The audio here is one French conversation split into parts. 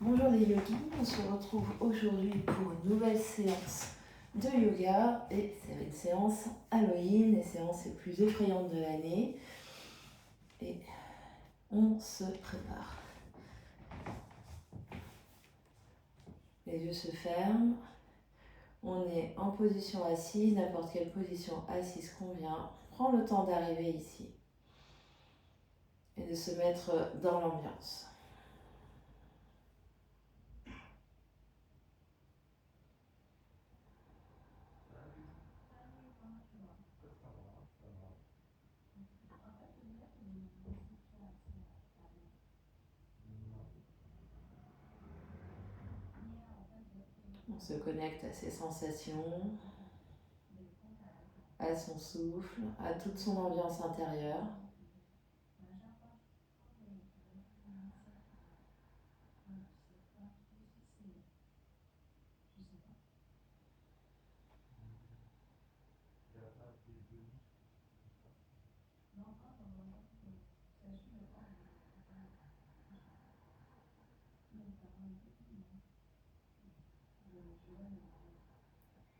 Bonjour les yogis, on se retrouve aujourd'hui pour une nouvelle séance de yoga et c'est une séance Halloween, les séances les plus effrayantes de l'année et on se prépare. Les yeux se ferment, on est en position assise, n'importe quelle position assise convient, on prend le temps d'arriver ici et de se mettre dans l'ambiance. On se connecte à ses sensations, à son souffle, à toute son ambiance intérieure.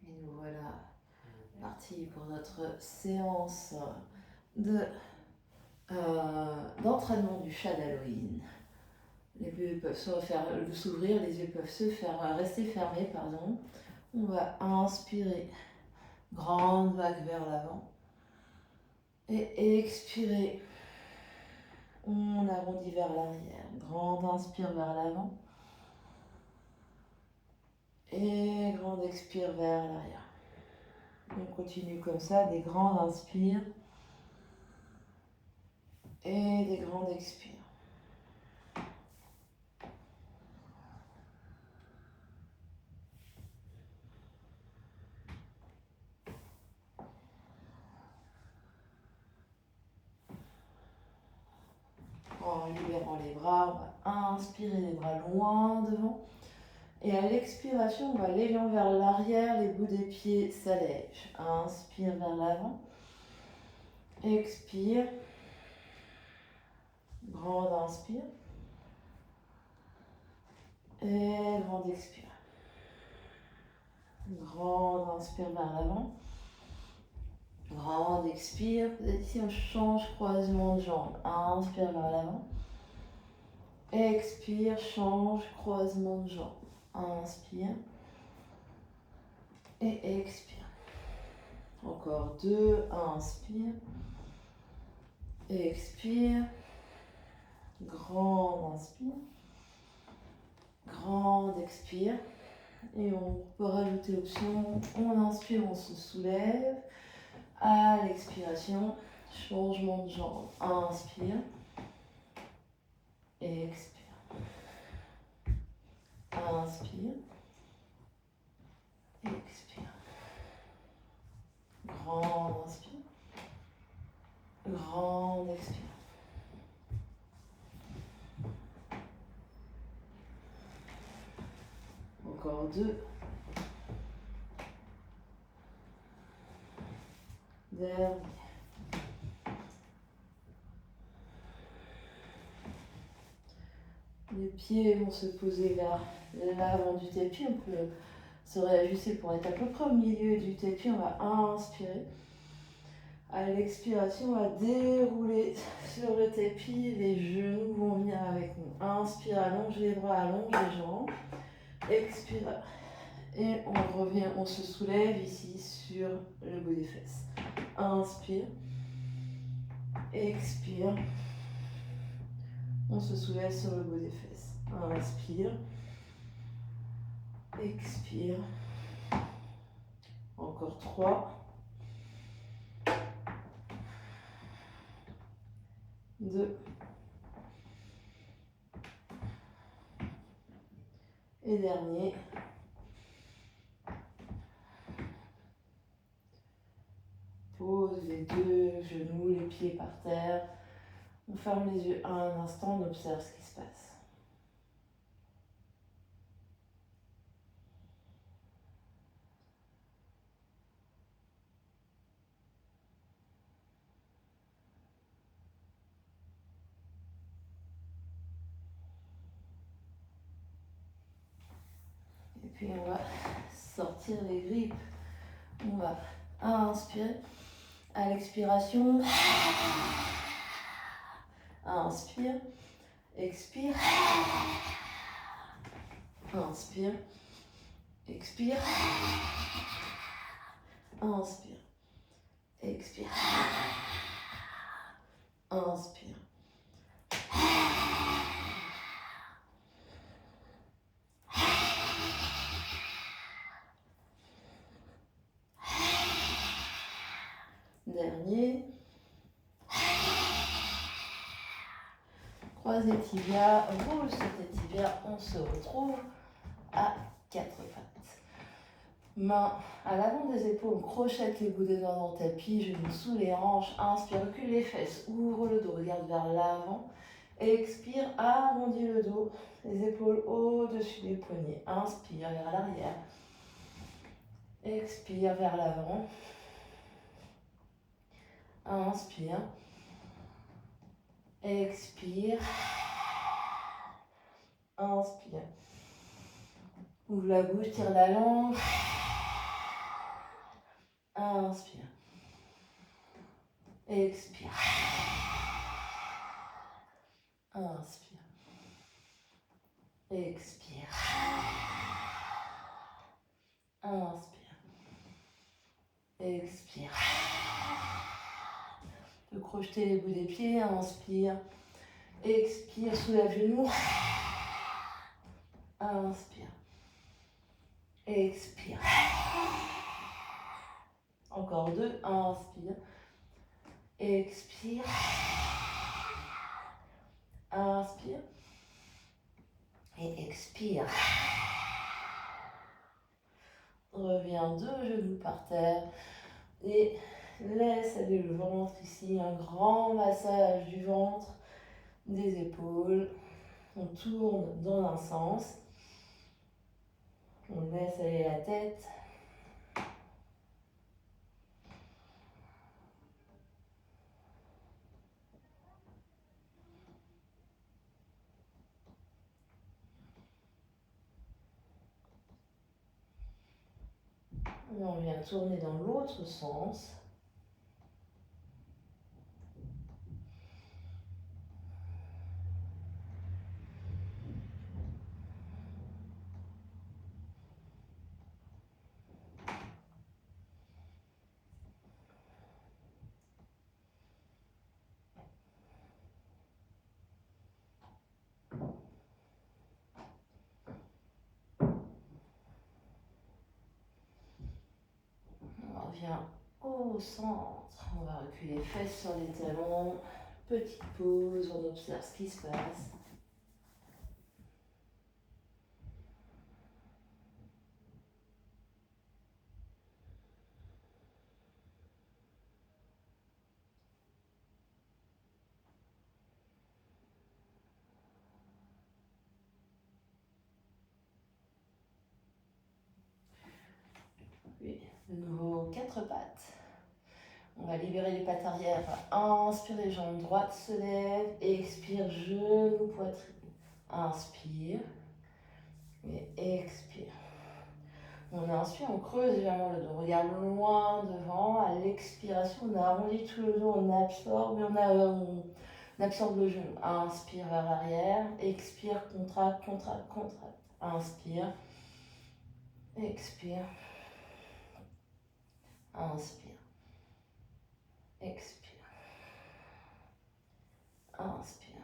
Et nous voilà partis pour notre séance d'entraînement du chat d'Halloween. Les yeux peuvent s'ouvrir, les yeux peuvent rester fermés, pardon. On va inspirer, grande vague vers l'avant. Et expirer, on arrondit vers l'arrière. Grande inspire vers l'avant. Et grande expire vers l'arrière. On continue comme ça, des grandes inspires et des grandes expires. En libérant les bras, on va inspirer les bras loin devant. Et à l'expiration, on va l'élan vers l'arrière, les bouts des pieds s'allègent. Inspire vers l'avant. Expire. Grande inspire. Et grande expire. Grande inspire vers l'avant. Grande expire. Ici, on change croisement de jambes. Inspire vers l'avant. Expire, change croisement de jambes. Inspire. Et expire. Encore deux. Inspire. Expire. Grande inspire. Grande expire. Et on peut rajouter option. On inspire, on se soulève. À l'expiration, changement de jambe. Inspire. Et expire. Inspire. Et expire. Grande inspire. Grande expire. Encore deux. Dernier. Les pieds vont se poser vers l'avant du tapis. On peut se réajuster pour être à peu près au milieu du tapis. On va inspirer. À l'expiration, on va dérouler sur le tapis. Les genoux vont venir avec nous. Inspire, allonge les bras, allonge les jambes. Expire. Et on revient, on se soulève ici sur le bout des fesses. Inspire. Expire. On se soulève sur le bout des fesses. Inspire. Expire. Encore 3. 2. Et dernier. Pose les deux genoux, les pieds par terre. On ferme les yeux un instant, on observe ce qui se passe. Puis on va sortir les grippes. On va inspirer. À l'expiration, inspire, expire, inspire, expire, inspire, expire, inspire. Dernier. Croisez tibia, roule sur tes tibias, on se retrouve à quatre pattes. Main à l'avant des épaules, on crochette les bouts des doigts dans le tapis, genoux sous les hanches, inspire, recule les fesses, ouvre le dos, regarde vers l'avant, expire, arrondis le dos, les épaules au-dessus des poignets, inspire vers l'arrière, expire vers l'avant, inspire, expire, inspire, ouvre la bouche, tire la langue, inspire, expire, inspire, expire, inspire, expire. Tu peux crocheter les bouts des pieds, inspire, expire, soulève le genou, inspire, expire. Encore deux, inspire, expire, inspire et expire. Reviens deux genoux par terre et laisse aller le ventre ici, un grand massage du ventre, des épaules. On tourne dans un sens, on laisse aller la tête. Et on vient tourner dans l'autre sens. On revient au centre. On va reculer les fesses sur les talons. Petite pause, on observe ce qui se passe. Puis, de nouveau, quatre pattes. On va libérer les pattes arrière. Inspire, les jambes droites se lèvent. Expire, genoux, poitrine. Inspire. Et expire. On inspire, on creuse légèrement le dos. On regarde loin devant. À l'expiration, on arrondit tout le dos. On absorbe et on absorbe le genou. Inspire vers l'arrière. Expire, contracte, contracte, contracte. Inspire. Expire. Inspire. Expire. Inspire.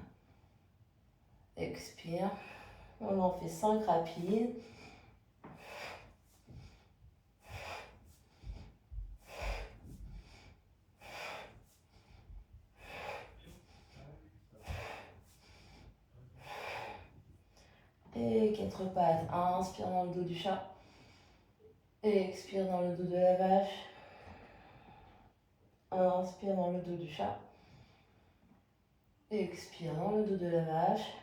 Expire. On en fait 5 rapides. Et 4 pattes. Inspire dans le dos du chat. Expire dans le dos de la vache. Inspire dans le dos du chat. Expire dans le dos de la vache.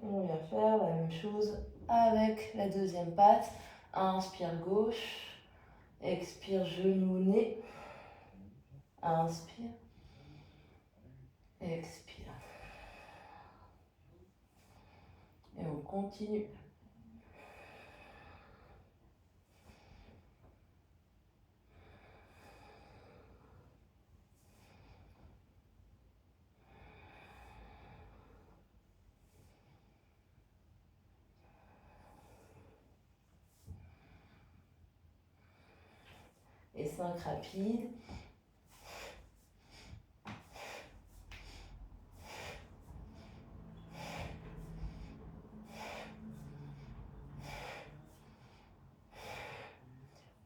On vient faire la même chose avec la deuxième patte. Inspire gauche. Expire genou, nez. Inspire. Expire. Et on continue. 5 rapides.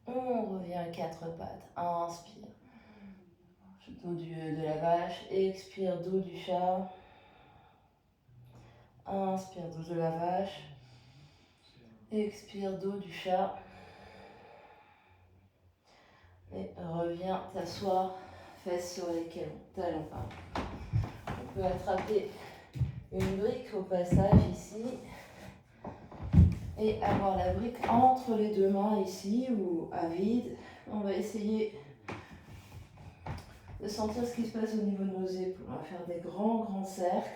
On revient à 4 pattes. Inspire. Dos de la vache. Expire, dos du chat. Inspire, dos de la vache. Expire, dos du chat. Et reviens t'asseoir, fesses sur lesquelles talons. On peut attraper une brique au passage ici. Et avoir la brique entre les deux mains ici ou à vide. On va essayer de sentir ce qui se passe au niveau de nos épaules. On va faire des grands cercles.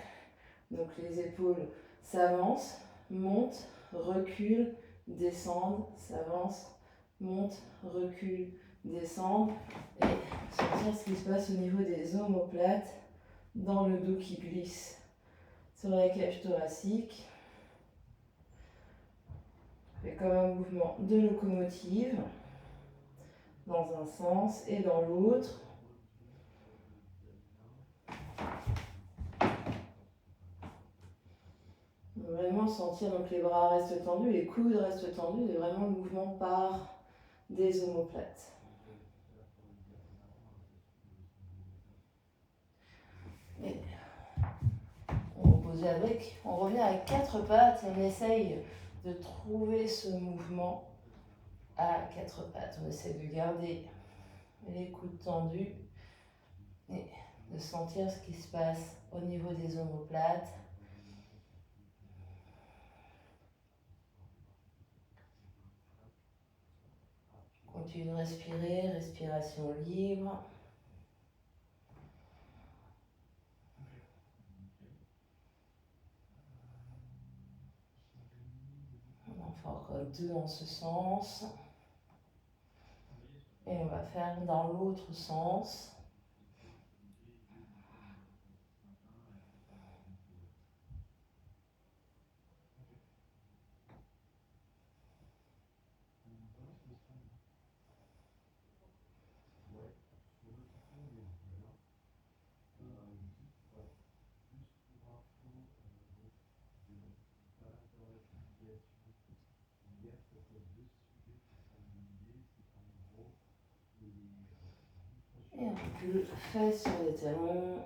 Donc les épaules s'avancent, montent, reculent, descendent, s'avancent, montent, reculent, descendent. Et sentir ce qui se passe au niveau des omoplates, dans le dos qui glisse sur la cage thoracique. C'est comme un mouvement de locomotive dans un sens et dans l'autre. Vraiment sentir donc les bras restent tendus, les coudes restent tendus et vraiment le mouvement part des omoplates. Et on repose la brique, on revient à 4 pattes et on essaye de trouver ce mouvement à 4 pattes. On essaie de garder les coudes tendus et de sentir ce qui se passe au niveau des omoplates. Continue de respirer, respiration libre. On en fait encore 2 dans ce sens. Et on va faire dans l'autre sens. Et on recule, fesses sur les talons,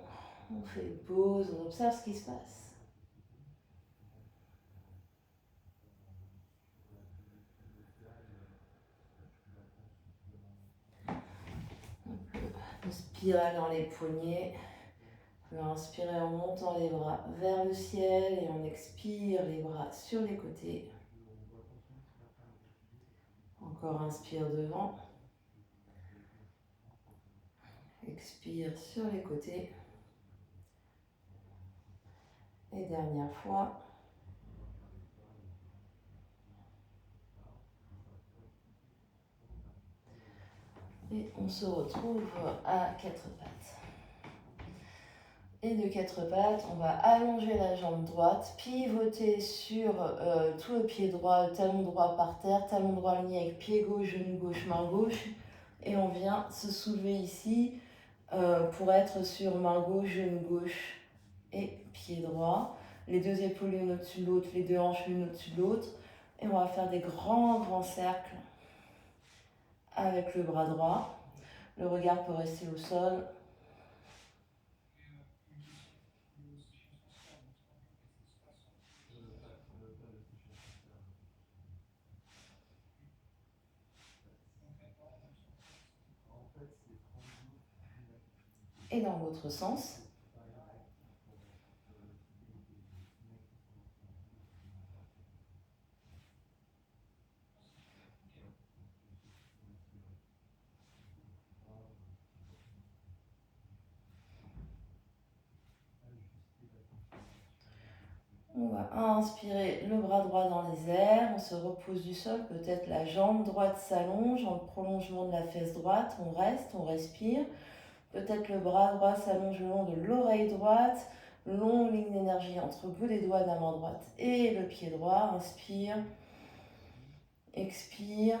on fait une pause, on observe ce qui se passe. Une spirale dans les poignets. On va inspirer en montant les bras vers le ciel et on expire les bras sur les côtés. Encore inspire devant. Expire sur les côtés. Et dernière fois. Et on se retrouve à 4 pattes. Et de 4 pattes, on va allonger la jambe droite, pivoter sur tout le pied droit, le talon droit par terre, talon droit aligné avec pied gauche, genou gauche, main gauche. Et on vient se soulever ici pour être sur main gauche, genou gauche et pied droit. Les 2 épaules l'une au-dessus de l'autre, les 2 hanches l'une au-dessus de l'autre. Et on va faire des grands cercles avec le bras droit. Le regard peut rester au sol. Et dans l'autre sens. On va inspirer le bras droit dans les airs, on se repose du sol, peut-être la jambe droite s'allonge en prolongement de la fesse droite, on reste, on respire. Peut-être le bras droit s'allonge le long de l'oreille droite, longue ligne d'énergie entre le bout des doigts de la main droite et le pied droit. Inspire, expire,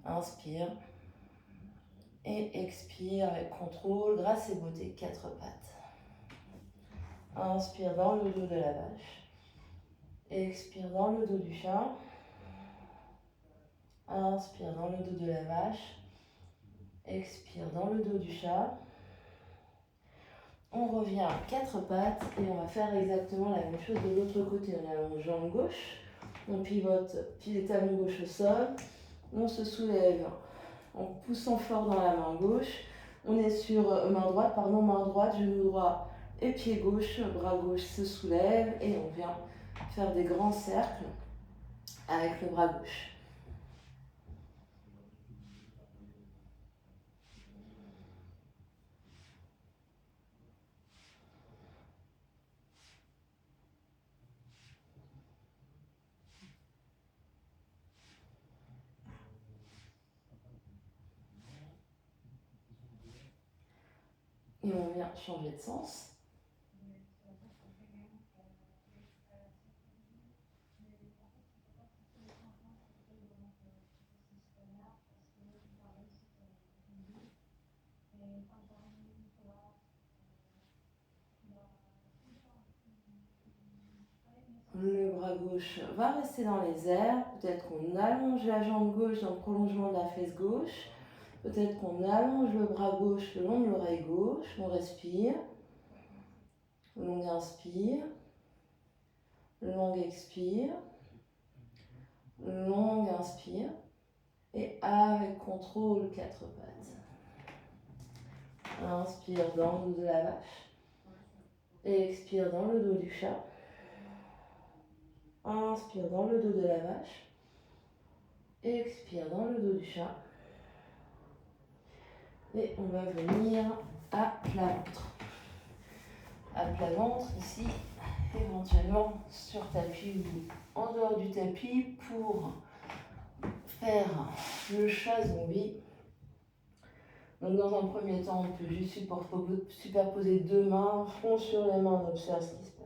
Inspire. Et expire avec contrôle, grâce et beauté, 4 pattes. Inspire dans le dos de la vache. Expire dans le dos du chat. Inspire dans le dos de la vache. Expire dans le dos du chat. On revient à 4 pattes et on va faire exactement la même chose de l'autre côté. On allonge jambe gauche, on pivote, pied et talon gauche au sol, on se soulève en poussant fort dans la main gauche. On est sur main droite, genou droit et pied gauche, bras gauche se soulève et on vient faire des grands cercles avec le bras gauche. Et on vient changer de sens. Le bras gauche va rester dans les airs. Peut-être qu'on allonge la jambe gauche dans le prolongement de la fesse gauche. Peut-être qu'on allonge le bras gauche le long de l'oreille gauche. On respire. Longue inspire. Longue expire. Longue inspire. Et avec contrôle, 4 pattes. Inspire dans le dos de la vache. Et expire dans le dos du chat. Inspire dans le dos de la vache. Expire dans le dos du chat. Et on va venir à plat ventre. À plat ventre, ici, éventuellement sur tapis ou en dehors du tapis pour faire le chat zombie. Donc dans un premier temps, on peut juste superposer 2 mains, front sur les mains, on observe ce qui se passe.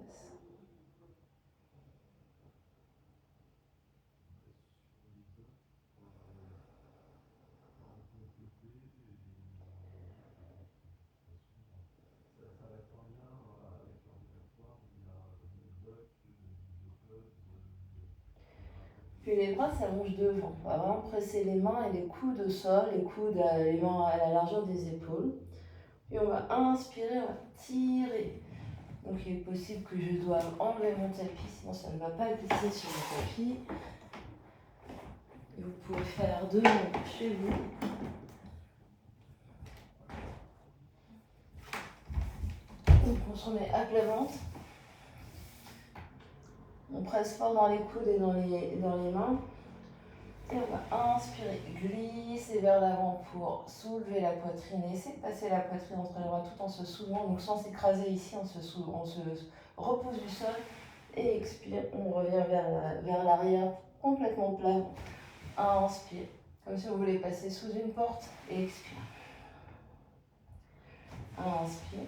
Puis les bras s'allongent devant. On va vraiment presser les mains et les coudes au sol, les coudes, les mains à la largeur des épaules. Puis on va inspirer, on va tirer. Donc il est possible que je doive enlever mon tapis, sinon ça ne va pas glisser sur le tapis. Et vous pouvez faire de même chez vous. Donc on se remet à plat ventre. On presse fort dans les coudes et dans les mains. Et on va inspirer, glisser vers l'avant pour soulever la poitrine. Essayez de passer la poitrine entre les bras tout en se soulevant, donc sans s'écraser ici, on se repose du sol. Et expire, on revient vers l'arrière, complètement plat. Inspire, comme si vous voulez passer sous une porte. Et expire. Inspire.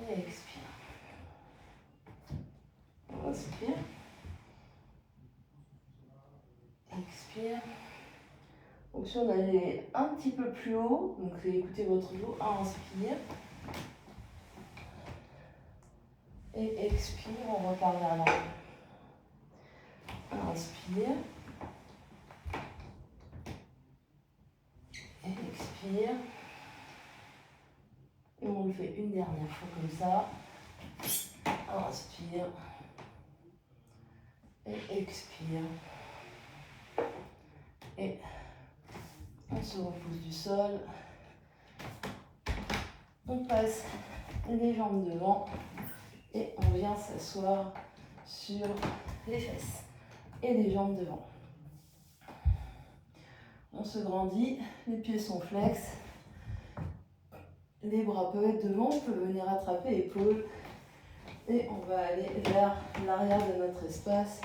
Et expire. Inspire. Expire. Donc si on allait un petit peu plus haut, donc écoutez votre dos, inspire. Et expire, on repart vers l'avant. Inspire. Et expire. Et on le fait une dernière fois comme ça. Inspire. Et expire. Et on se repose du sol. On passe les jambes devant et on vient s'asseoir sur les fesses et les jambes devant. On se grandit, les pieds sont flex, les bras peuvent être devant, on peut venir attraper l'épaule et on va aller vers l'arrière de notre espace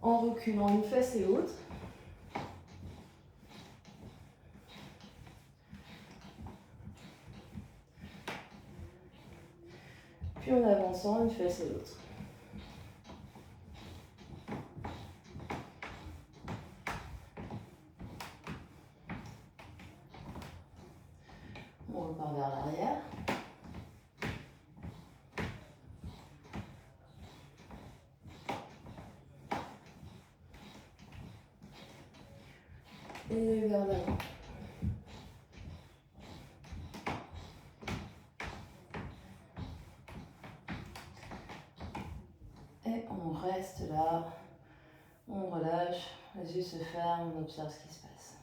en reculant une fesse et l'autre. Puis en avançant une fesse et l'autre. et vers l'avant. Et on reste là, on relâche, les yeux se ferment, on observe ce qui se passe.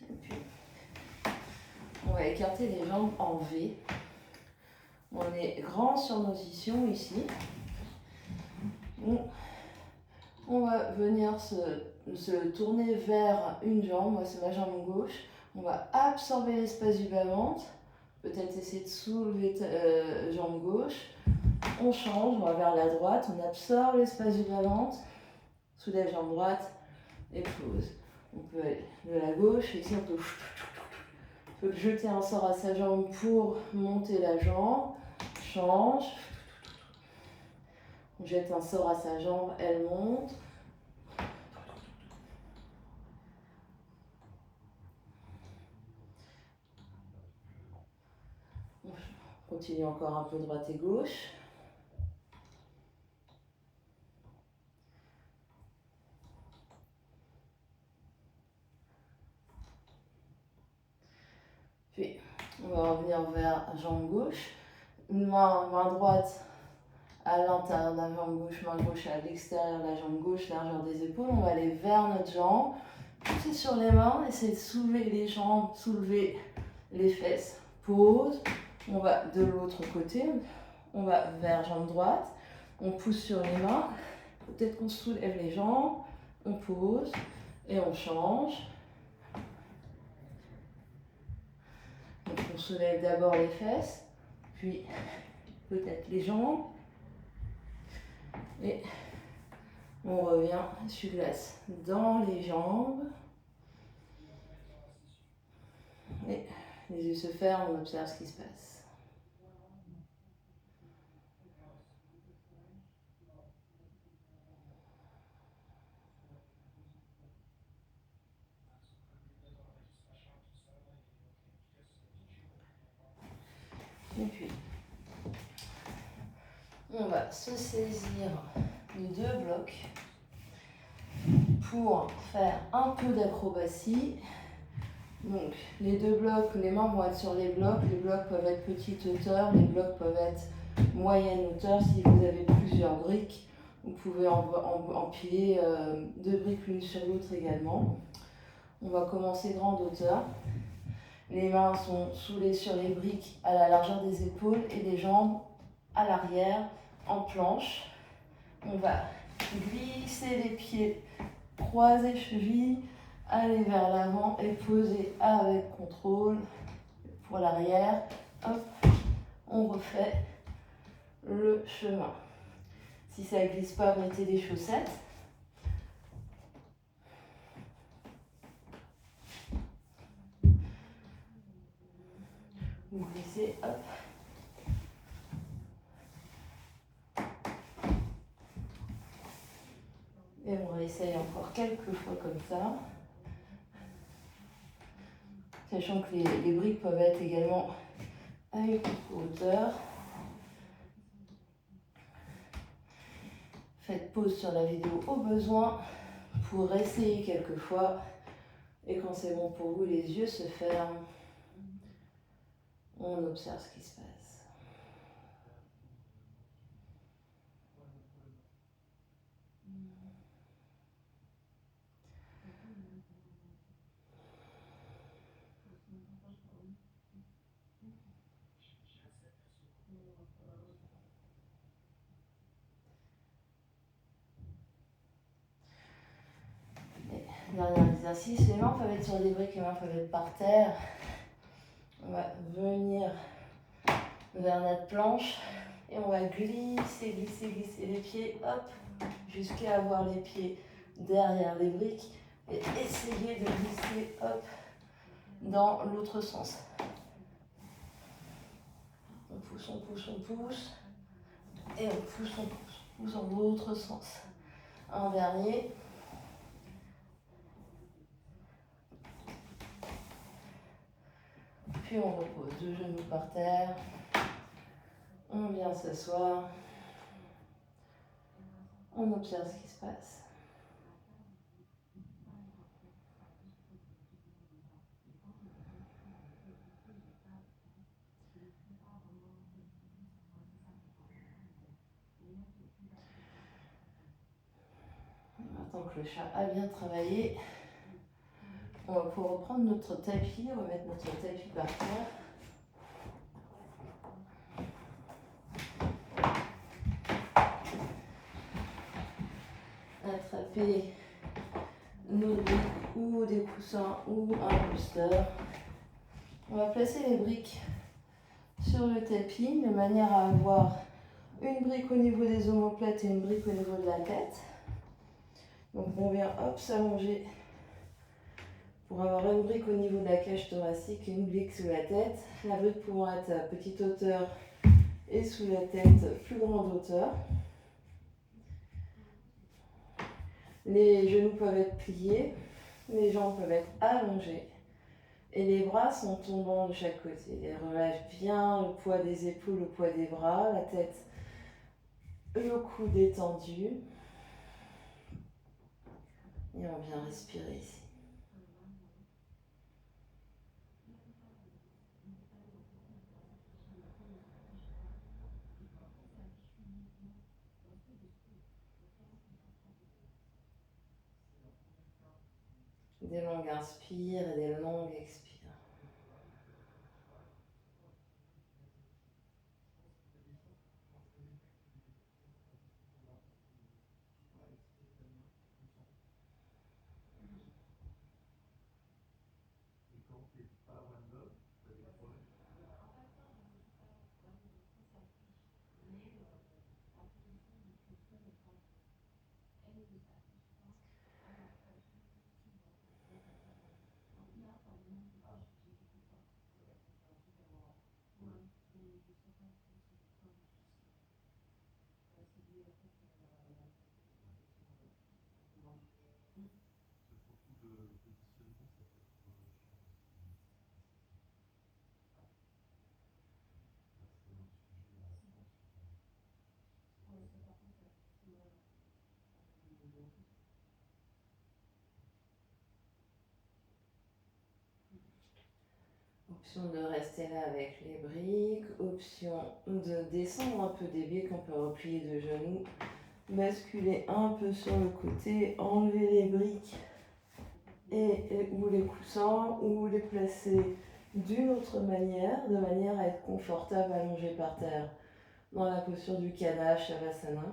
Et puis, on va écarter les jambes en V. On est grand sur nos ischions ici. On va venir se tourner vers une jambe, moi c'est ma jambe gauche. On va absorber l'espace du bas-ventre. Peut-être essayer de soulever jambe gauche. On change, on va vers la droite, on absorbe l'espace du bas-ventre. Soulève jambe droite et pose. On peut aller de la gauche, ici on peut jeter un sort à sa jambe pour monter la jambe. Change. On jette un sort à sa jambe, elle monte. On continue encore un peu droite et gauche. Puis, on va revenir vers jambe gauche. Main droite à l'intérieur de la jambe gauche, main gauche à l'extérieur de la jambe gauche, largeur des épaules. On va aller vers notre jambe, pousser sur les mains, essayer de soulever les jambes, soulever les fesses. Pause. On va de l'autre côté, on va vers jambe droite, on pousse sur les mains. Peut-être qu'on soulève les jambes, on pose et on change. Donc on soulève d'abord les fesses, puis peut-être les jambes. Et on revient sur glace dans les jambes. Et les yeux se ferment, on observe ce qui se passe. Et puis, on va se saisir de deux blocs pour faire un peu d'acrobatie. Donc, les deux blocs, les mains vont être sur les blocs peuvent être petite hauteur, les blocs peuvent être moyenne hauteur. Si vous avez plusieurs briques, vous pouvez empiler deux briques l'une sur l'autre également. On va commencer grande hauteur. Les mains sont soulées sur les briques à la largeur des épaules et les jambes à l'arrière en planche. On va glisser les pieds, croiser chevilles, aller vers l'avant et poser avec contrôle pour l'arrière. Hop, on refait le chemin. Si ça ne glisse pas, mettez des chaussettes. Vous glissez, hop. Et on réessaye encore quelques fois comme ça. Sachant que les briques peuvent être également à une hauteur. Faites pause sur la vidéo au besoin pour essayer quelques fois. Et quand c'est bon pour vous, les yeux se ferment. On observe ce qui se passe. Dernier exercice, les mains peuvent être sur des briques, les mains peuvent être par terre. On va venir vers notre planche et on va glisser les pieds, hop, jusqu'à avoir les pieds derrière les briques et essayer de glisser, hop, dans l'autre sens. On pousse et on pousse dans l'autre sens. Un dernier. Puis on repose deux genoux par terre. On vient s'asseoir. On observe ce qui se passe. Maintenant que le chat a bien travaillé, on va pouvoir reprendre notre tapis. On va mettre notre tapis par terre. Attraper nos briques ou des coussins ou un booster. On va placer les briques sur le tapis de manière à avoir une brique au niveau des omoplates et une brique au niveau de la tête. Donc on vient hop s'allonger pour avoir une brique au niveau de la cage thoracique et une brique sous la tête. La brique pouvant être à petite hauteur et sous la tête plus grande hauteur. Les genoux peuvent être pliés, les jambes peuvent être allongées et les bras sont tombants de chaque côté. Et relâche bien le poids des épaules, le poids des bras, la tête, le cou détendu. Et on vient respirer ici. Des longues inspires et des longues expires. Option de rester là avec les briques, option de descendre un peu des briques, on peut replier de genoux, basculer un peu sur le côté, enlever les briques ou les coussins ou les placer d'une autre manière, de manière à être confortable allongé par terre dans la posture du Kana Shavasana.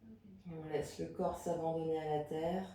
Et on laisse le corps s'abandonner à la terre.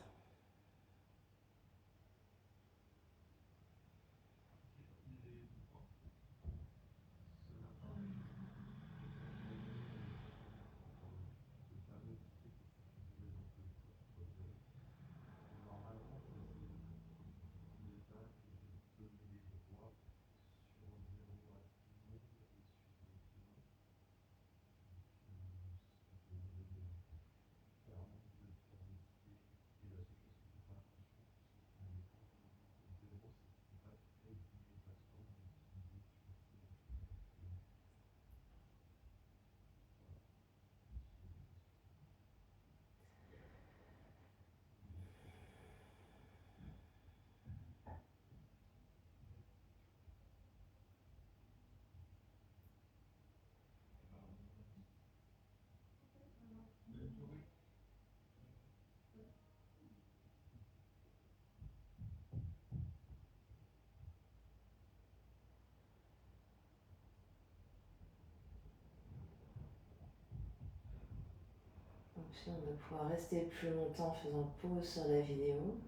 Option de pouvoir rester plus longtemps en faisant pause sur la vidéo.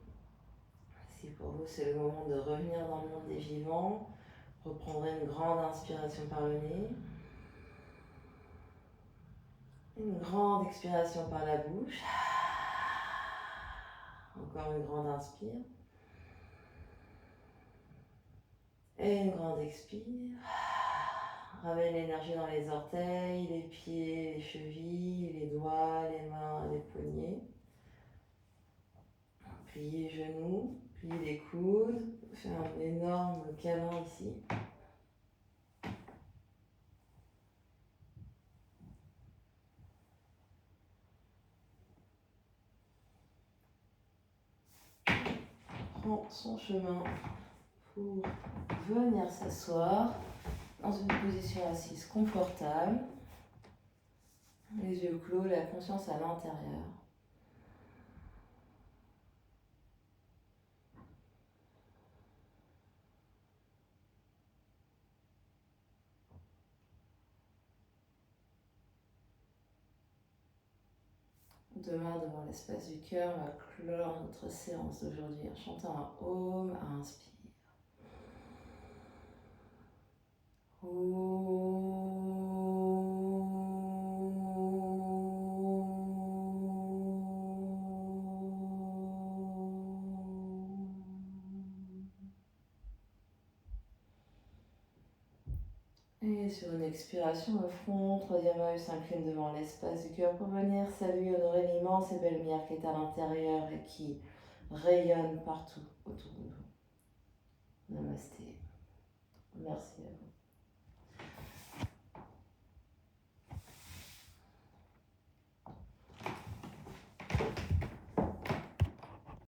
Si pour vous c'est le moment de revenir dans le monde des vivants, reprendrez une grande inspiration par le nez. Une grande expiration par la bouche. Encore une grande inspire. Et une grande expire. Ramène l'énergie dans les orteils, les pieds, les chevilles, les doigts, les mains, les poignets. Pliez les genoux, pliez les coudes. Fais un énorme câlin ici. prend son chemin pour venir s'asseoir dans une position assise confortable. Les yeux clos, la conscience à l'intérieur. Demain, devant l'espace du cœur, on va clore notre séance d'aujourd'hui en chantant un Om à inspire. Et sur une expiration, le front, troisième œil s'incline devant l'espace du cœur pour venir saluer, honorer l'immense et belle lumière qui est à l'intérieur et qui rayonne partout autour de nous. Namasté. Merci à vous.